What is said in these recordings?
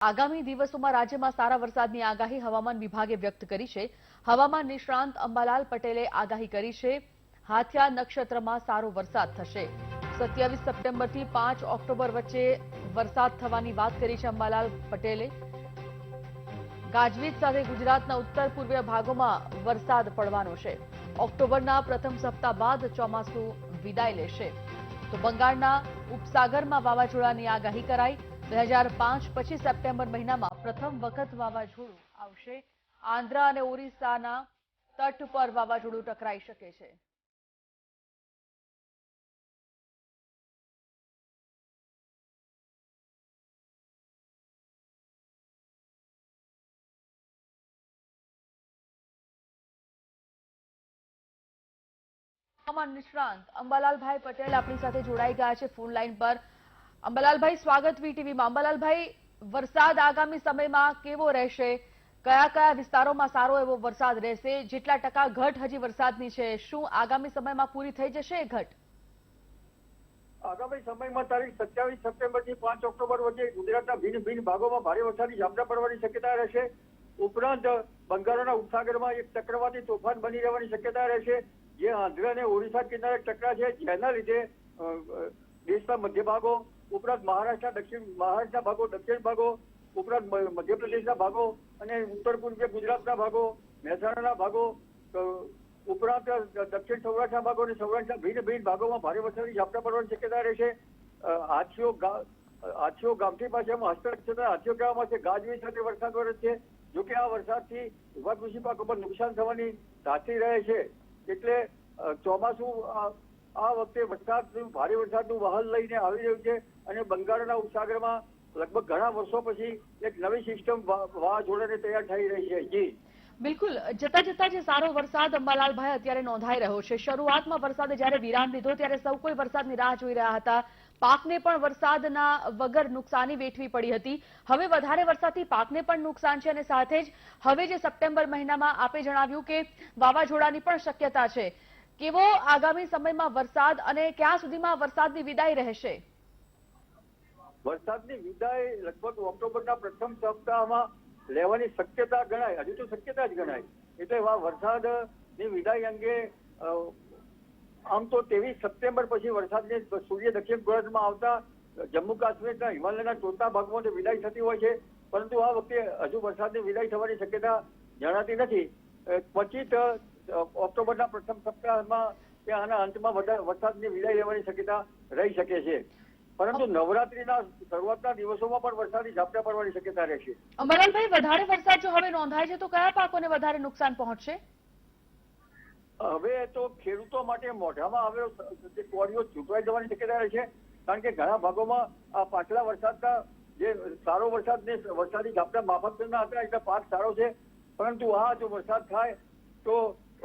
આગામી દિવસોમાં રાજ્યમાં સારા વરસાદની આગાહી હવામાન વિભાગે વ્યક્ત કરી છે। હવામાન નિષ્ણાંત અંબાલાલ પટેલે આગાહી કરી છે। હાથિયા નક્ષત્રમાં સારો વરસાદ થશે। 27 સપ્ટેમ્બરથી 5 ઓક્ટોબર વચ્ચે વરસાદ થવાની વાત કરી છે અંબાલાલ પટેલે। ગાજવીજ સાથે ગુજરાતના ઉત્તર પૂર્વીય ભાગોમાં વરસાદ પડવાનો છે। ઓક્ટોબરના પ્રથમ સપ્તાહ બાદ ચોમાસું વિદાય લેશે। તો બંગાળના ઉપસાગરમાં વાવાઝોડાની આગાહી કરાઈ। 2005 પછી સપ્ટેમ્બર મહિનામાં પ્રથમ વખત વાવાઝોડું આવશે। આંધ્ર અને ઓરિસ્સાના તટ પર વાવાઝોડું ટકરાઈ શકે છે। હવામાન નિષ્ણાંત અંબાલાલભાઈ પટેલ આપણી સાથે જોડાઈ ગયા છે ફોન લાઈન પર। અંબાલાલભાઈ, સ્વાગત વીટીવીમાં। અંબાલાલભાઈ, વરસાદ આગામી સમયમાં કેવો રહેશે? કયા કયા વિસ્તારોમાં સારો એવો વરસાદ રહેશે? જેટલા ટકા ઘટ હજી વરસાદની છે, શું આગામી સમયમાં પૂરી થઈ જશે એ ઘટ? આગામી સમયમાં તારીખ 27 સપ્ટેમ્બરથી 5 ઓક્ટોબર વચ્ચે ગુજરાતના ભિન્ન ભિન્ન ભાગોમાં ભારે વરસાદની ઝાપટા પડવાની શક્યતા રહેશે। ઉપરાંત બંગાળના ઉપસાગરમાં એક ચક્રવાતી તોફાન બની રહેવાની શક્યતા રહેશે, જે આંધ્ર અને ઓરિસ્સા કિનારે ટકરાશે, જેના લીધે દેશના મધ્ય ભાગો ઉપરાંત મહારાષ્ટ્રના ભાગો, દક્ષિણ ભાગો ઉપરાંત મધ્યપ્રદેશના ભાગો અને ઉત્તર પૂર્વીય ગુજરાતના ભાગો, મહેસાણાના ભાગો ઉપરાંત દક્ષિણ સૌરાષ્ટ્રના ભાગો અને સૌરાષ્ટ્રના ભિન્ન ભિન્ન ભાગોમાં ભારે વરસાદની ઝાપટા પડવાની શક્યતા રહેશે। હાથીઓ ગામઠી ભાષામાં હસ્ત નક્ષત્ર હાથીઓ કહેવામાં છે। ગાજવીજ સાથે વરસાદ વરસશે। જોકે આ વરસાદથી ઉભા કૃષિ પાકો પર નુકસાન થવાની ધારતી રહે છે, એટલે ચોમાસું આ વખતે ભારે વરસાદનું વહાલ લઈને આવી રહ્યું છે અને બંગાળના ઉપસાગરમાં લગભગ ઘણા વર્ષો પછી એક નવી સિસ્ટમ વાવાઝોડાને તૈયાર થઈ રહી છે। જી બિલકુલ, જતા જતા જે સારો વરસાદ અંબાલાલભાઈ અત્યારે નોંધાઈ રહ્યો છે। શરૂઆતમાં વરસાદે જ્યારે વિરામ લીધો ત્યારે સૌ કોઈ વરસાદની રાહ જોઈ રહ્યા હતા। પાકને પણ વરસાદના વગર નુકસાની વેઠવી પડી હતી। હવે વધારે વરસાદથી પાકને પણ નુકસાન છે અને સાથે જ હવે જે સપ્ટેમ્બર મહિનામાં આપે જણાવ્યું કે વાવાઝોડાની પણ શક્યતા છે। કેવો આગામી સમયમાં વરસાદ અને ક્યાં સુધીમાં વરસાદની વિદાય રહેશે? વરસાદની વિદાય લગભગ ઓક્ટોબરના પ્રથમ સપ્તાહમાં લેવાની શક્યતા ગણાય। હજુ તો શક્યતા જ ગણાય। એટલે વરસાદની વિદાય અંગે આમ તો 23 સપ્ટેમ્બર પછી વરસાદની સૂર્ય દક્ષિણ ગોળાર્ધમાં આવતા જમ્મુ કાશ્મીરના હિમાલયના ટોચના ભાગમાં વિદાય થતી હોય છે, પરંતુ આ વખતે હજુ વરસાદની વિદાય થવાની શક્યતા જણાતી નથી। ક્વચિત ઓક્ટોબરના પ્રથમ સપ્તાહમાં કે આના અંતમાં વરસાદની વિદાય લેવાની શક્યતા રહી શકે છે, પરંતુ નવરાત્રીના શરૂઆતના દિવસોમાં પણ વરસાદની ઝાપટા પડવાની શક્યતા રહેશે। અંબાલાલભાઈ, વધારે વરસાદ જો હવે નોંધાય છે તો કયા પાકોને વધારે નુકસાન પહોંચશે? હવે તો ખેડૂતો માટે મોઢામાં આવેલો કોળીઓ ચૂંટવાઈ જવાની શક્યતા રહેશે, કારણ કે ઘણા ભાગોમાં આ પાછલા વરસાદના જે સારો વરસાદી ઝાપટા માફકના હતા એટલે પાક સારો છે, પરંતુ આ જો વરસાદ થાય તો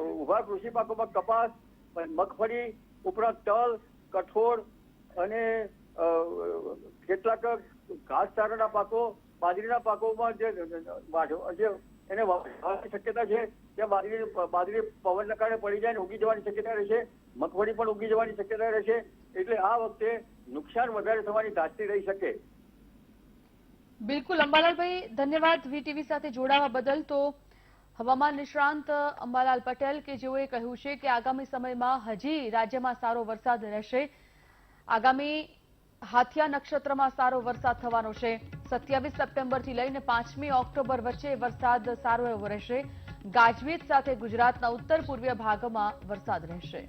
ઉભા કૃષિ પાકોમાં કપાસ, મગફળી ઉપરાંત તલ, કઠોળ અને કેટલાક ઘાસચારાના પાકો, બાજરીના પાકોમાં જે એને વાવવાની શક્યતા છે, ત્યાં બાજરી પવનના કારણે પડી જાય ઉગી જવાની શક્યતા રહેશે। મગફળી પણ ઉગી જવાની શક્યતા રહેશે, એટલે આ વખતે નુકસાન વધારે થવાની ધારતી રહી શકે। બિલકુલ અંબાલાલભાઈ, ધન્યવાદ વીટીવી સાથે જોડાવા બદલ। તો હવામાન નિષ્ણાંત અંબાલાલ પટેલ કે જેઓએ કહ્યું છે કે આગામી સમયમાં હજી રાજ્યમાં સારો વરસાદ રહેશે। આગામી હાથિયા નક્ષત્રમાં સારો વરસાદ થવાનો છે। 27 સપ્ટેમ્બરથી લઈને 5મી ઓક્ટોબર વચ્ચે વરસાદ સારો એવો રહેશે। ગાજવીજ સાથે ગુજરાતના ઉત્તર પૂર્વીય ભાગમાં વરસાદ રહેશે।